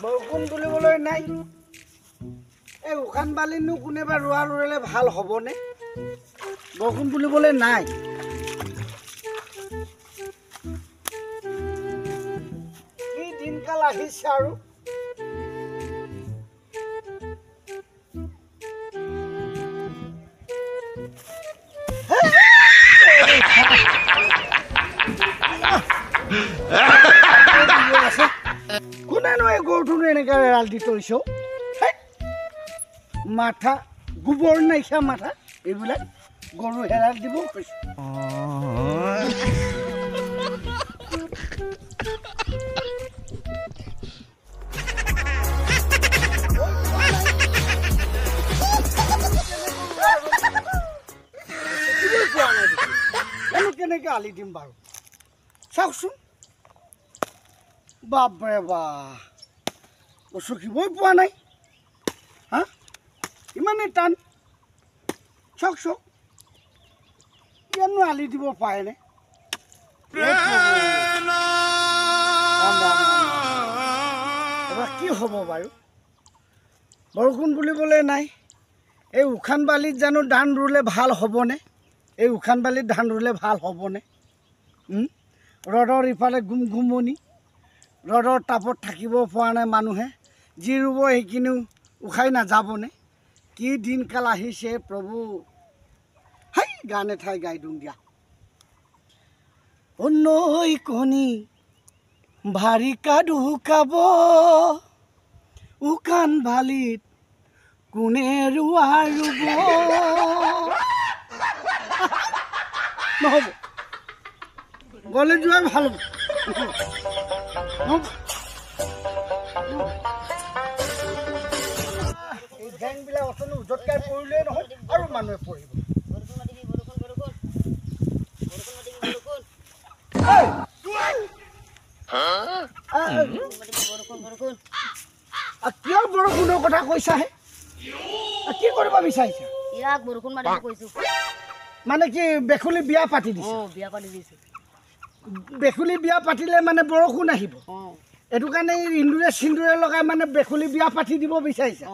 বৰষুণ তুলিবলৈ নাই এই উখান বালিনো কোনেবা ৰোৱা ৰুলে ভাল হ'বনে বৰষুণ তুলিবলৈ নাই কি দিনকাল আহিছে আৰু কোনেনো এই গৰুটোনো এনেকৈ এৰাল দি থৈছ মাথা গোবৰ নাইকিয়া মাথা এইবিলাক গৰু হেৰাল দিব কৈছে কেনেকৈ আলি দিম বাৰু চাওকচোন বাপৰে বাপ চকিবই পোৱা নাই হা ইমানেই টান চাওক চাওক ইয়ানো আলি দিব পাৰেনে এবাৰ কি হ'ব বাৰু বৰষুণ বুলিবলৈ নাই এই উখান বালিত জানো ধান ৰুলে ভাল হ'বনে এই উখান বালিত ধান ৰুলে ভাল হ'বনে ৰ'দৰ ইফালে গুমগুমনি ৰ'দৰ তাপত থাকিব পৰা নাই মানুহে যি ৰুব সেইখিনিও উখাই নাযাবনে কি দিনকাল আহিছে প্ৰভু হাই গান এঠাই গাই দিওঁ দিয়া নৈ কণী ভাৰী কাদু কাব উখান বালিত কোনে ৰোৱা ৰুব নহ'ব গ'লে যোৱাই ভাল হ'ব এই গেংবিলাক অথনি উজতকাই পৰিলেই নহয় আৰু মানুহে পৰিব কিয় বৰষুণৰ কথা কৈছাহে কি কৰিব বিচাৰিছা মানে কি বেকুলি বিয়া পাতি দিছে বেকুলি বিয়া পাতিলে মানে বৰষুণ আহিব এইটো কাৰণে ইন্দুৰে সিন্দুৰে লগাই মানে বেকুলি বিয়া পাতি দিব বিচাৰিছা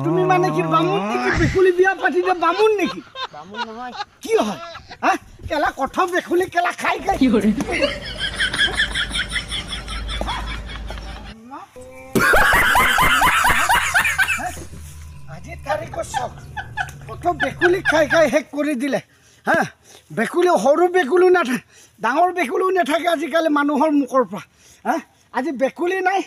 তুমি মানে কি বামুণ নেকি বেকুলি বিয়া পাতি দিয়ে বামুণ নেকি কি হয় হা কেলা কঠৰ বেকুলি কেলা খাই খাই আজি তাৰিখৰ চাওক কঠৰ বেকুলি খাই খাই শেষ কৰি দিলে হা বেকুলি সৰু বেকুলিও নাথাকে ডাঙৰ বেকুলিও নাথাকে আজিকালি মানুহৰ মুখৰ পৰা হা আজি বেকুলি নাই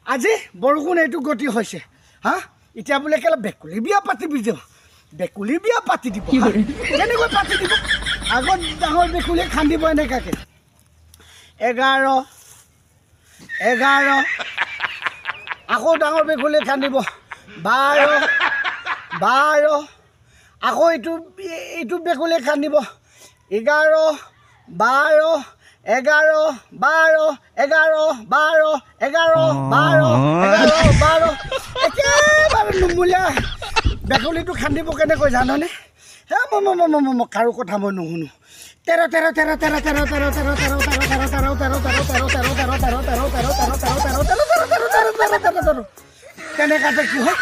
আজি বৰষুণ এইটো গতি হৈছে হা এতিয়া বোলে কেলা বেকুলি বিয়া পাতিবি যাব বেকুলি বিয়া পাতি দিব কেনেকৈ পাতি দিব আগত ডাঙৰ বেকুলি খান্দিব এনেকুৱাকৈ 11 আকৌ ডাঙৰ বেকুলি খান্দিব 12 আকৌ এইটো বেকুলি খান্দিব 11 12 11 12 একেবাৰে নুমুলীয়া বেকুলিটো খান্দিব কেনেকৈ জাননে হে মই কাৰো কথা মই নুশুনো 13 তেনেকুৱাতে কি হয়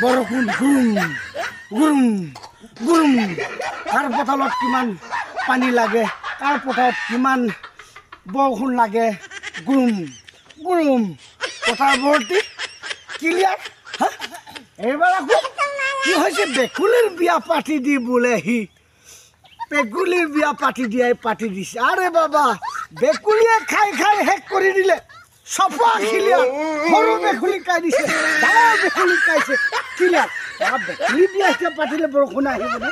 বৰষুণ গুৰুম কাৰ পথাৰত কিমান পানী লাগে কাৰ পথাৰত কিমান বৰষুণ লাগে গুৰুম পথাৰ ভৰ্তি ক্লিয়াৰ এইবাৰ আকৌ কি হৈছে বেকুলিৰ বিয়া পাতি দি বোলে সি বেকুলিৰ বিয়া পাতি দিছে আৰে বাবা বেকুলিয়ে খাই শেষ কৰি দিলে চফা ক্লিয়াৰ সৰু বেকুলি খাই দিছে ডাঙৰ বেকুলি খাইছে ক্লিয়াৰ বেকুলি বিয়া এতিয়া পাতিলে বৰষুণ আহিব নে